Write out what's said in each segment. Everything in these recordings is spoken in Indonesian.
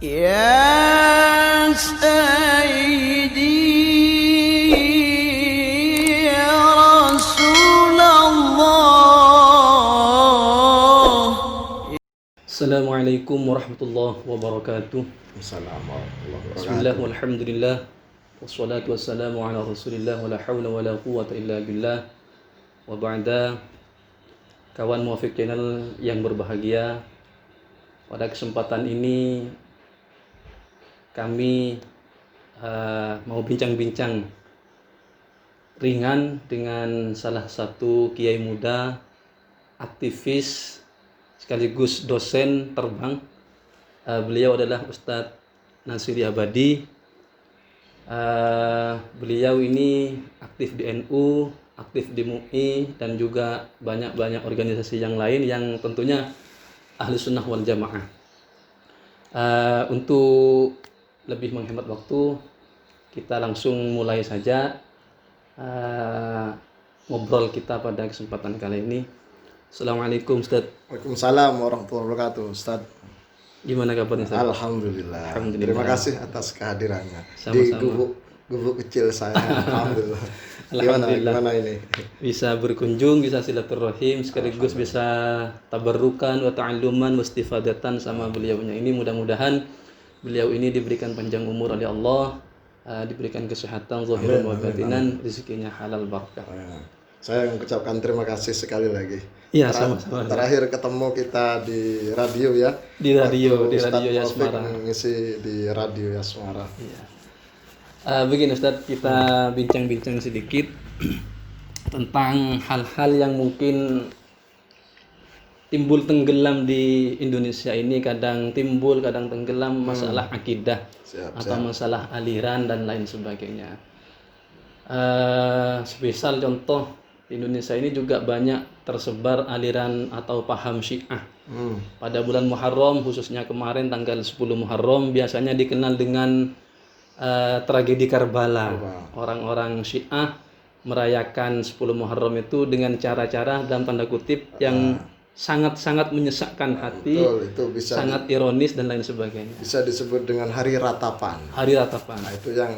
يا سيدي يا رسول الله. Assalamualaikum warahmatullahi wabarakatuh. Assalamualaikum Bismillah walhamdulillah wassalatu wassalamu ala rasulillah wala hawla wala quwwata illa billah. Wa ba'da, kawan Muafiq Channel yang berbahagia, pada kesempatan ini kami mau bincang-bincang ringan dengan salah satu kiai muda, aktivis sekaligus dosen terbang. Beliau adalah Ustadz Nasiri Abadi. Beliau ini aktif di NU, aktif di MUI, dan juga banyak organisasi yang lain yang tentunya ahli sunnah wal jamaah. Untuk lebih menghemat waktu, kita langsung mulai saja ngobrol kita pada kesempatan kali ini. Assalamualaikum Ustadz. Waalaikumsalam warahmatullahi wabarakatuh, Ustadz. Gimana kabarnya Ustadz? Alhamdulillah. Alhamdulillah. Terima kasih atas kehadirannya Sama-sama. di gubuk kecil saya. Alhamdulillah. Alhamdulillah. Gimana ini? Bisa berkunjung, bisa silaturahim, sekaligus bisa tabarrukan wa ta'alluman wa istifadatan sama beliaunya ini. Mudah-mudahan beliau ini diberikan panjang umur oleh Allah, diberikan kesehatan zahiran wa batinan, rezekinya halal barakah. Saya mengucapkan terima kasih sekali lagi. Iya, sama-sama. Terakhir ketemu kita di radio ya. Di radio, Waktu di Radio Ustadz Yasmara. Taufik mengisi di Radio Yasmara. Iya. Begini Ustadz, kita bincang-bincang sedikit tentang hal-hal yang mungkin timbul tenggelam di Indonesia ini, kadang timbul, kadang tenggelam, masalah akidah atau masalah aliran dan lain sebagainya. Semisal contoh, di Indonesia ini juga banyak tersebar aliran atau paham Syiah. Pada bulan Muharram, khususnya kemarin tanggal 10 Muharram, biasanya dikenal dengan tragedi Karbala. Orang-orang Syiah merayakan 10 Muharram itu dengan cara-cara dalam tanda kutip yang sangat-sangat menyesakkan hati, Betul, itu bisa sangat ironis dan lain sebagainya. bisa disebut dengan hari ratapan. Hari ratapan. Nah, itu yang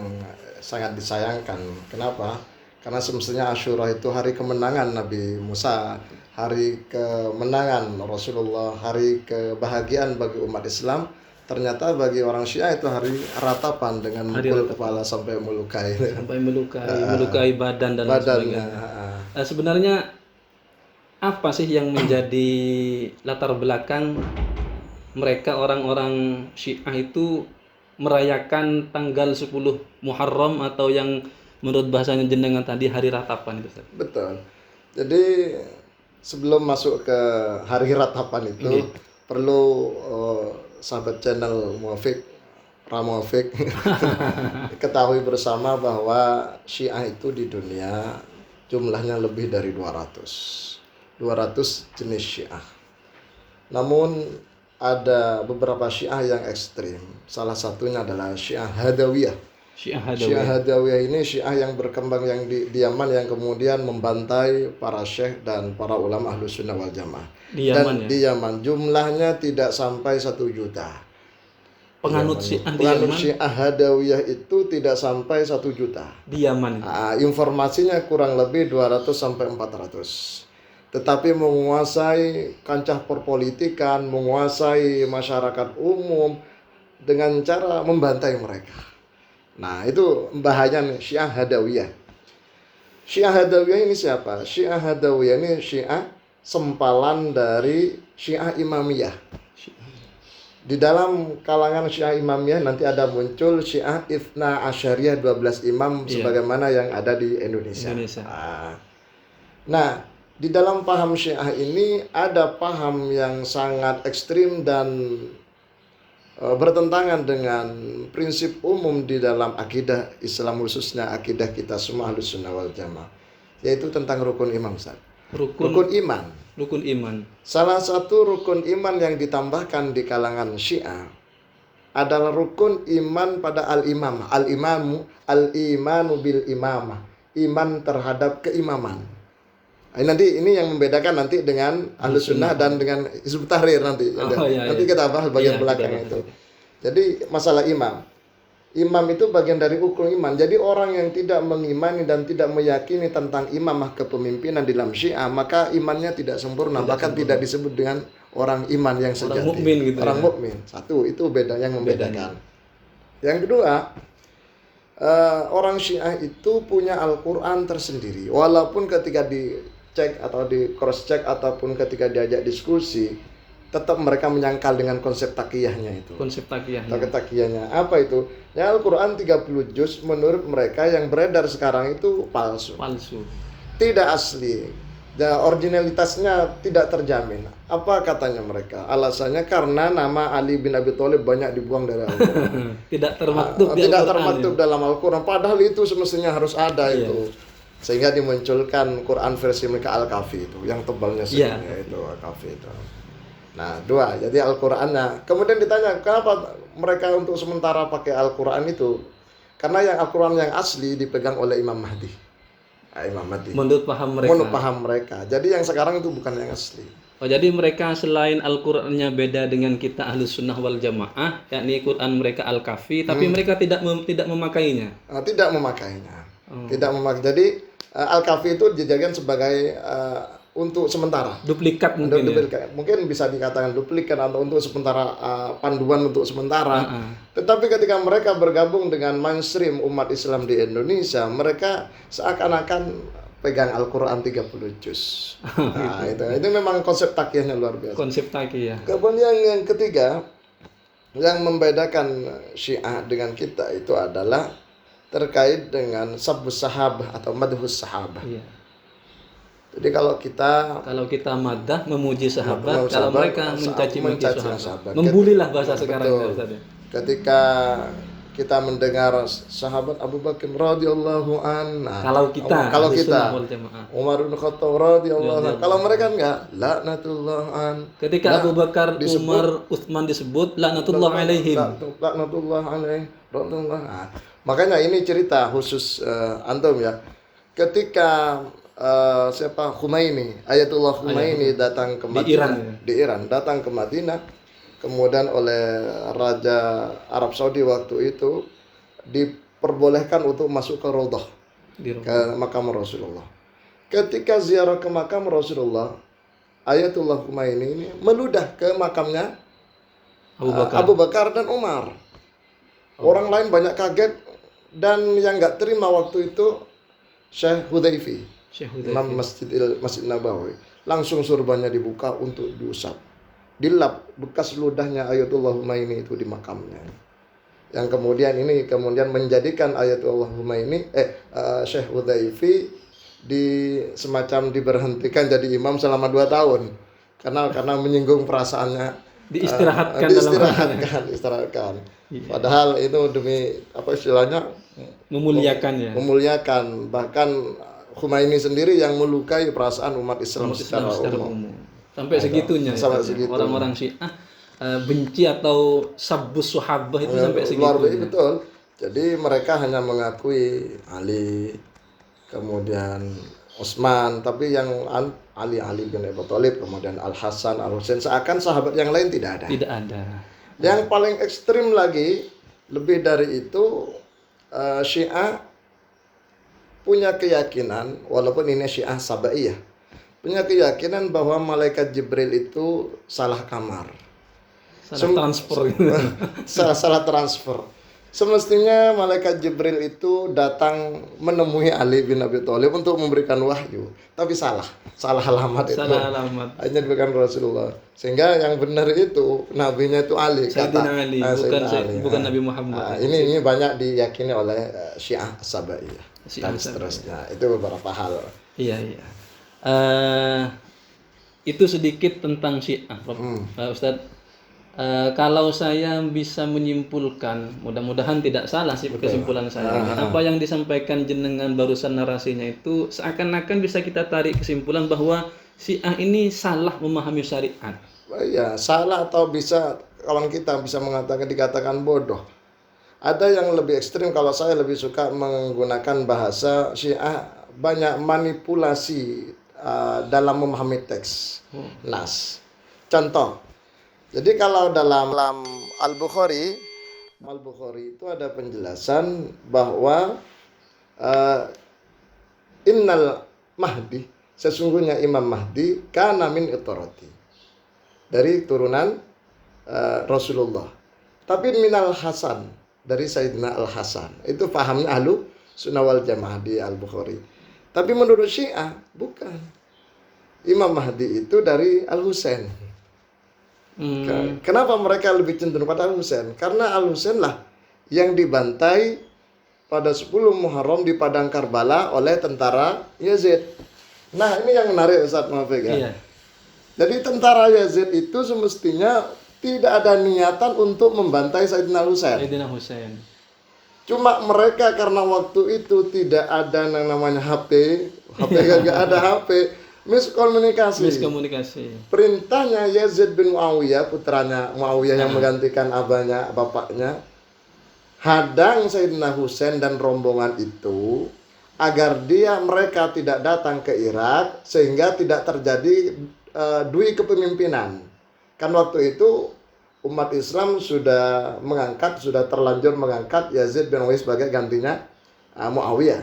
sangat disayangkan. Kenapa? Karena semestinya Asyura itu hari kemenangan Nabi Musa, hari kemenangan Rasulullah, hari kebahagiaan bagi umat Islam. Ternyata bagi orang Syiah itu hari ratapan dengan mukul kepala sampai melukai. Sampai melukai badan dan lain sebagainya. Sebenarnya apa sih yang menjadi latar belakang mereka orang-orang Syiah itu merayakan tanggal 10 Muharram atau yang menurut bahasanya jenengan tadi hari ratapan itu? Betul. Jadi sebelum masuk ke hari ratapan itu perlu sahabat channel Muafiq ketahui bersama bahwa Syiah itu di dunia jumlahnya lebih dari 200 jenis Syiah. Namun ada beberapa Syiah yang ekstrim. Salah satunya adalah Syiah Hadawiyah. Syiah Hadawiyah ini Syiah yang berkembang yang di Yaman, yang kemudian membantai para syekh dan para ulama Ahlus Sunnah wal Jamaah. Di Yaman jumlahnya tidak sampai 1 juta. Penganut Syiah Syiah Hadawiyah itu tidak sampai 1 juta. Di Yaman. Informasinya kurang lebih 200 sampai 400. Tetapi menguasai kancah perpolitikan, menguasai masyarakat umum dengan cara membantai mereka. Nah, itu bahayanya Syiah Hadawiyah. Syiah Hadawiyah ini siapa? Syiah Hadawiyah ini Syiah sempalan dari Syiah Imamiyah. Di dalam kalangan Syiah Imamiyah nanti ada muncul Syiah Itsna Asyariyah 12 imam sebagaimana yang ada di Indonesia. Nah, di dalam paham Syiah ini ada paham yang sangat ekstrim dan bertentangan dengan prinsip umum di dalam akidah Islam, khususnya akidah kita semua Ahlus Sunnah wal Jamaah, yaitu tentang rukun iman, Ustaz. Rukun iman. Salah satu rukun iman yang ditambahkan di kalangan Syiah adalah rukun iman pada al-imanu bil imamah, iman terhadap keimaman. Nanti ini yang membedakan nanti dengan Ahlus Sunnah dan dengan Hizbut Tahrir nanti. Nanti kita bahas bagian belakang itu. Jadi masalah imam. Imam itu bagian dari ukur iman. Jadi orang yang tidak mengimani dan tidak meyakini tentang imamah kepemimpinan dalam Syiah, maka imannya tidak sempurna, bahkan tidak disebut dengan orang iman yang sejati. Orang mukmin gitu. Orang mukmin. Satu, itu beda yang membedakan. Yang kedua, orang Syiah itu punya Al-Quran tersendiri. Walaupun ketika dicek atau di cross check ataupun ketika diajak diskusi, tetap mereka menyangkal dengan konsep takiyahnya itu. Konsep takiyahnya. Takiyahnya apa itu? Ya, Al-Quran 30 juz menurut mereka yang beredar sekarang itu palsu. Palsu. Tidak asli. Ya, originalitasnya tidak terjamin. Apa katanya mereka? Alasannya karena nama Ali bin Abi Thalib banyak dibuang dari Al-Quran. Tidak termaktub di Tidak Al-Quran, termaktub ya? dalam Al-Quran. Padahal itu semestinya harus ada Iya. itu. Sehingga dimunculkan Quran versi mereka Al-Kafi itu, yang tebalnya segini itu Al-Kafi itu. Nah, dua. Jadi Al-Qurannya. Kemudian ditanya, kenapa mereka untuk sementara pakai Al-Quran itu? Karena yang Al-Quran yang asli dipegang oleh Imam Mahdi. Imam Mahdi. Menurut paham mereka. Menurut paham mereka. Jadi yang sekarang itu bukan yang asli. Oh, jadi mereka selain Al-Qur'annya beda dengan kita Ahlus Sunnah wal Jamaah, yakni Quran mereka Al-Kafi, tapi mereka tidak memakainya. Tidak memakainya. Tidak memakai. Jadi Al-Kafi itu dijadikan sebagai untuk sementara. Duplikat mungkin. Duplikat. Mungkin bisa dikatakan duplikat atau untuk sementara, panduan untuk sementara. Tetapi ketika mereka bergabung dengan mainstream umat Islam di Indonesia, mereka seakan-akan pegang Al-Quran 30 juz. Nah, itu memang konsep takiyahnya luar biasa. Konsep takiyah. Kemudian yang ketiga, yang membedakan Syiah dengan kita itu adalah terkait dengan sabbus sahabah atau madhus sahabah. Iya. Jadi kalau kita madah memuji sahabat, Memuji kalau sahabat, mereka mencaci maki sahabat. sahabat. Membulilah bahasa sekarang Betul. Ustaz. Ketika kita mendengar sahabat Abu Bakar radhiyallahu an. Kalau kita Ahlus Sunnah wal Jamaah. Umar bin Khattab radhiyallahu an. Kalau mereka enggak, laknatullah an. Ketika Abu Bakar, Umar, Utsman disebut laknatullah alaihim. Laknatullah alaihim. Radhiyallahu. Makanya ini cerita khusus antum ya. Ketika Khomeini, Ayatullah Khomeini datang ke Madinah, di Iran, datang ke Madinah, kemudian oleh Raja Arab Saudi waktu itu diperbolehkan untuk masuk ke Raudhah, ke makam Rasulullah. Ketika ziarah ke makam Rasulullah, Ayatullah Khomeini ini meludah ke makamnya Abu Bakar dan Umar. Orang lain banyak kaget, dan yang nggak terima waktu itu Syekh Hudayfi, Imam Masjid Nabawi. Langsung surbannya dibuka untuk diusap. Dilap bekas ludahnya Ayatullah Khomeini itu di makamnya. Yang kemudian menjadikan Ayatullah Khomeini Syekh Hudayfi semacam diberhentikan jadi imam selama 2 tahun. Karena menyinggung perasaannya. Diistirahatkan. Padahal itu demi apa istilahnya? Memuliakan. Bahkan Khomeini sendiri yang melukai perasaan umat Islam secara umum. Sampai segitunya. Orang-orang Syiah benci atau sabbus sahabah itu sampai segitunya. Betul. Jadi mereka hanya mengakui Ali, kemudian Utsman, tapi yang Ali bin Abi Thalib, kemudian Al Hasan, Al Husain, seakan sahabat yang lain tidak ada. Tidak ada. Yang paling ekstrim lagi, lebih dari itu, Syiah punya keyakinan, walaupun ini Syiah Sabaiyah, punya keyakinan bahwa malaikat Jibril itu salah kamar. Salah transfer. Semestinya malaikat Jibril itu datang menemui Ali bin Abi Thalib untuk memberikan wahyu, tapi salah alamat itu. Hanya diberikan Rasulullah. Sehingga yang benar itu nabinya itu Ali, Sayyidina Ali, bukan Nabi Muhammad. Ini banyak diyakini oleh Syiah Sabaiyah. Dan seterusnya. Itu beberapa hal. Iya. Itu sedikit tentang Syiah, Ustadz. Kalau saya bisa menyimpulkan, mudah-mudahan tidak salah sih kesimpulan saya. Apa yang disampaikan jenengan barusan narasinya itu seakan-akan bisa kita tarik kesimpulan bahwa Syiah ini salah memahami syariat. Ya, salah atau bisa kawan kita bisa dikatakan bodoh. Ada yang lebih ekstrim, kalau saya lebih suka menggunakan bahasa Syiah banyak manipulasi dalam memahami teks nas. Contoh, jadi kalau dalam Al-Bukhari Al-Bukhari itu ada penjelasan bahwa innal Mahdi, sesungguhnya Imam Mahdi kana min itorati, dari turunan Rasulullah. Tapi minal Hasan, dari Sayyidina Al-Hasan. Itu pahamnya ahlu sunnah wal jamaah di Al-Bukhari. Tapi menurut Syiah bukan. Imam Mahdi itu dari Al-Husain. Kenapa mereka lebih cenderung pada Al-Husain? Karena Al-Husain lah yang dibantai pada 10 Muharram di padang Karbala oleh tentara Yazid. Nah, ini yang menarik Ustaz Muhafiq ya. Iya. Jadi tentara Yazid itu semestinya tidak ada niatan untuk membantai Sayyidina Husain. Sayyidina Husain. Cuma mereka karena waktu itu tidak ada yang namanya HP gak ada HP, miskomunikasi. Perintahnya Yazid bin Muawiyah, putranya Muawiyah yang menggantikan abahnya, bapaknya, hadang Sayyidina Husain dan rombongan itu agar mereka tidak datang ke Irak sehingga tidak terjadi dui kepemimpinan. Kan waktu itu umat Islam sudah terlanjur mengangkat Yazid bin Muawiyah sebagai gantinya Muawiyah.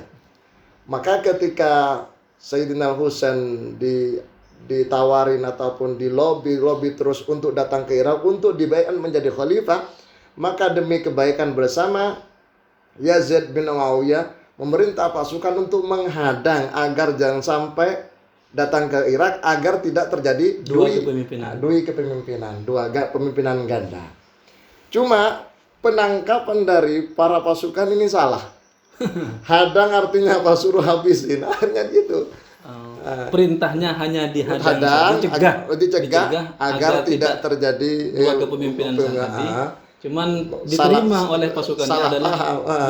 Maka ketika Sayyidina Husain ditawarin ataupun di lobby terus untuk datang ke Irak untuk dibaiat menjadi khalifah, maka demi kebaikan bersama Yazid bin Muawiyah memerintah pasukan untuk menghadang agar jangan sampai datang ke Irak agar tidak terjadi dui kepemimpinan, pemimpinan ganda. Cuma penangkapan dari para pasukan ini salah. Hadang artinya apa? Suruh habisin. Akhirnya gitu. Perintahnya hanya dihadang, dicegah agar tidak terjadi dua kepemimpinan tadi. Cuman diterima oleh pasukannya adalah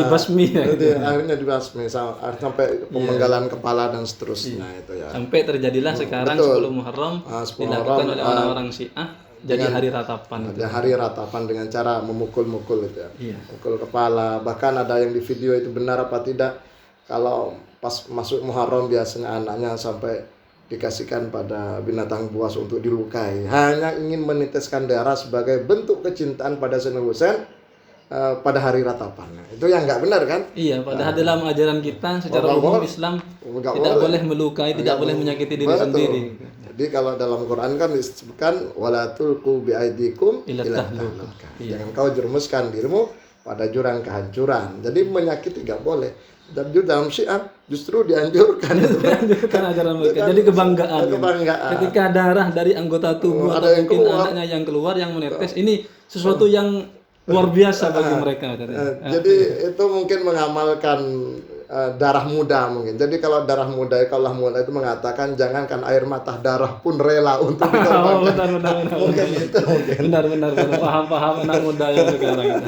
dibasmi ya. Akhirnya dibasmi sampai pemenggalan kepala dan seterusnya itu ya. Sampai terjadilah sekarang 10 Muharram dilakukan oleh orang-orang Syiah jadi hari ratapan. Hari ratapan dengan cara memukul-mukul itu ya. Iya. Mukul kepala, bahkan ada yang di video itu benar apa tidak. Kalau pas masuk Muharram biasanya anaknya sampai dikasihkan pada binatang buas untuk dilukai, hanya ingin meneteskan darah sebagai bentuk kecintaan pada Sayyidina Husain pada hari ratapan. Itu yang nggak benar kan? Iya, padahal dalam ajaran kita secara umum Islam tidak boleh melukai, tidak boleh menyakiti diri sendiri. Jadi kalau dalam Quran kan disebutkan wala tulqu biaidikum ila tahlukah. Jangan kau jerumuskan dirimu pada jurang kehancuran. Jadi menyakiti nggak boleh. Dan dalam Syiah justru dianjurkan. Dianjurkan ajaran mereka. Jadi kebanggaan. Ketika darah dari anggota tubuh atau mungkin anaknya yang keluar yang menetes, ini sesuatu yang luar biasa bagi mereka. Jadi itu mungkin mengamalkan darah muda mungkin. Jadi kalau darah muda, kalau Allah muda itu mengatakan jangankan air mata, darah pun rela untuk dikorbankan. Benar. Benar. Paham anak muda yang sekarang.